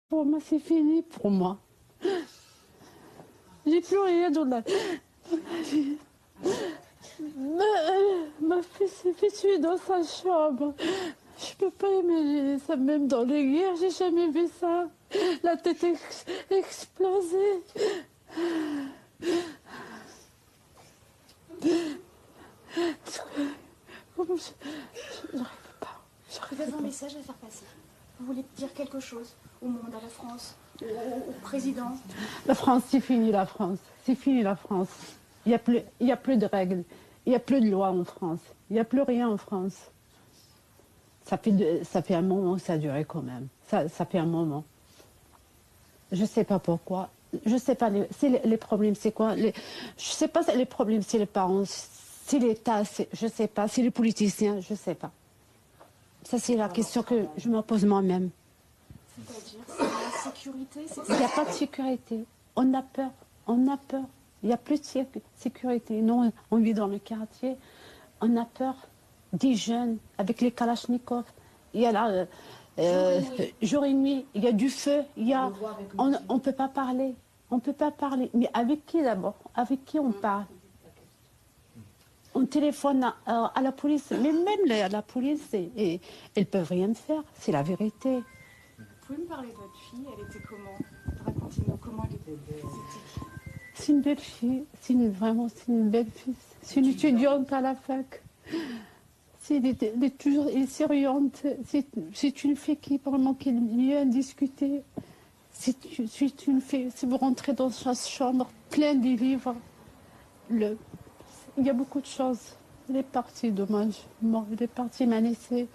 Pour moi, c'est fini pour moi. J'ai plus rien dans la vie. Ma fille s'est tuée dans sa chambre. Je peux pas imaginer ça, même dans les guerres, j'ai jamais vu ça. La tête explosée. J'arrive pas. Vous avez un message à faire passer. Vous voulez dire quelque chose au monde, à la France, au président? La France, c'est fini la France. C'est fini la France. Il y a plus de règles. Il n'y a plus de loi en France. Il n'y a plus rien en France. Ça fait un moment que ça a duré quand même. Ça fait un moment. Je ne sais pas pourquoi. Je ne sais pas. Les problèmes, c'est quoi? Je ne sais pas les problèmes, c'est les parents, c'est l'État, je ne sais pas. C'est les politiciens, je ne sais pas. Ça, c'est la question que je me pose moi-même. C'est-à-dire, c'est la sécurité, c'est Il n'y a pas de sécurité. On a peur. On a peur. Il n'y a plus de sécurité. Nous, on vit dans le quartier. On a peur des jeunes avec les kalachnikovs. Il y a là, jour et nuit, il y a du feu. On ne peut pas parler. On ne peut pas parler. Mais avec qui d'abord? Avec qui on parle? On téléphone à la police. Mais même la police, ils ne peuvent rien faire. C'est la vérité. Vous pouvez me parler de votre fille? Elle était comment? Racontez-nous comment elle était. C'est une belle fille. Vraiment, c'est une belle fille. C'est une étudiante à la fac. Elle est souriante. C'est une fille qui vraiment qui est mieux à discuter. C'est une fille. Si vous rentrez dans sa chambre, plein de livres. Il y a beaucoup de choses. Elle est partie, dommage. Bon, elle est partie, il m'a laissé.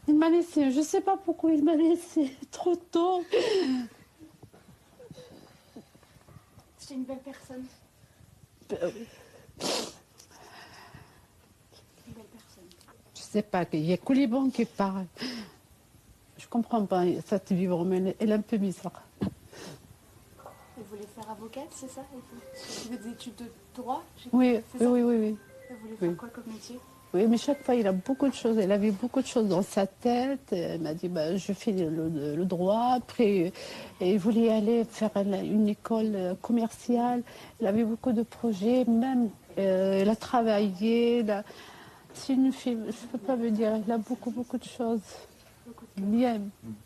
Il m'a laissé. Je ne sais pas pourquoi il m'a laissé trop tôt. C'est une belle personne. Une belle personne. Je sais pas, il y a Couliban qui parle. Je comprends pas, cette vie romaine, elle est un peu bizarre. Vous voulez faire avocate, c'est ça? Vous faites des études de droit? Oui. Vous voulez faire quoi comme métier? Oui, mais chaque fois, il a beaucoup de choses. Elle avait beaucoup de choses dans sa tête. Elle m'a dit, je fais le droit. Après, elle voulait aller faire une école commerciale. Elle avait beaucoup de projets. Même, elle a travaillé. C'est une fille, je ne peux pas vous dire, elle a beaucoup de choses. Bien.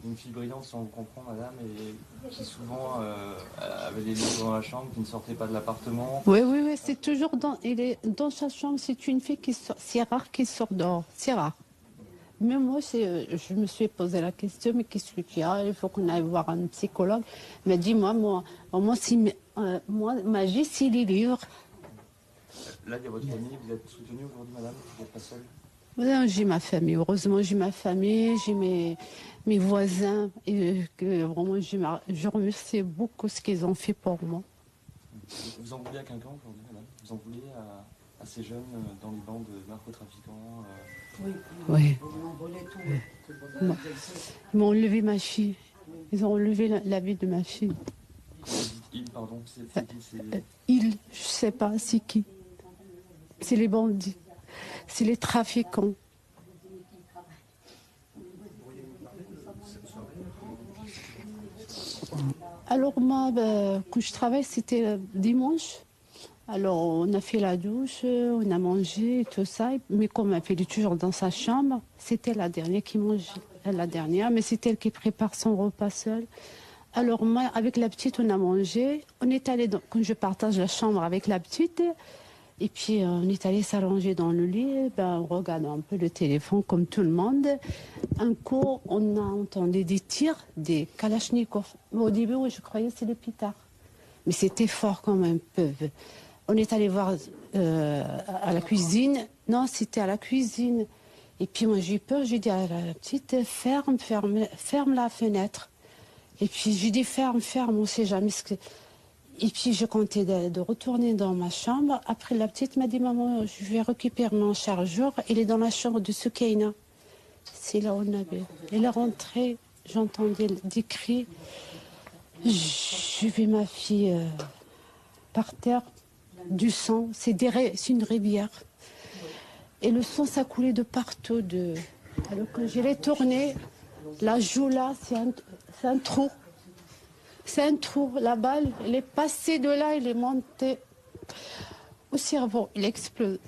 Une fille brillante, si on vous comprend, madame, et qui souvent avait des livres dans la chambre, qui ne sortait pas de l'appartement. Oui, c'est toujours il est dans sa chambre. C'est une fille qui sort. C'est rare qu'il sort dehors. C'est rare. Mais moi, je me suis posé la question, mais qu'est-ce qu'il y a? Il faut qu'on aille voir un psychologue. Il m'a dit, moi, ma vie, c'est les livres. Là, il y a votre famille, vous êtes soutenue aujourd'hui, madame? Vous n'êtes pas seule? J'ai ma famille, heureusement j'ai ma famille, j'ai mes voisins et vraiment je remercie beaucoup ce qu'ils ont fait pour moi. Vous en voulez à quelqu'un aujourd'hui, madame? Vous en voulez à ces jeunes dans les bandes de narcotrafiquants? Oui. Ils m'ont enlevé ma fille. Ils ont enlevé la vie de ma fille. Ils, pardon, c'est qui? Ils, je sais pas, c'est qui? C'est les bandits. C'est les trafiquants. Alors moi, quand je travaille, c'était dimanche. Alors on a fait la douche, on a mangé et tout ça. Mais comme elle est toujours dans sa chambre, c'était la dernière qui mangeait. La dernière, mais c'est elle qui prépare son repas seule. Alors moi, avec la petite, on a mangé. On est allé, quand je partage la chambre avec la petite, et puis on est allé s'allonger dans le lit, on regarde un peu le téléphone comme tout le monde. Un coup, on a entendu des tirs, des kalachnikovs. Au début, je croyais que c'était des pétards. Mais c'était fort quand même, peu. On est allé voir à la cuisine. Non, c'était à la cuisine. Et puis moi, j'ai eu peur, j'ai dit à la petite, ferme la fenêtre. Et puis j'ai dit, ferme, on ne sait jamais ce que... Et puis je comptais de retourner dans ma chambre. Après, la petite m'a dit, maman, je vais récupérer mon chargeur. Il est dans la chambre de Soukaina. C'est là où on avait. Elle est rentrée, j'entendais des cris. J'ai vu ma fille par terre, du sang. C'est une rivière. Et le sang, ça coulait de partout. Alors quand je l'ai tournée, la joue là, c'est un trou. C'est un trou. La balle, elle est passée de là, elle est montée au cerveau. Il explose.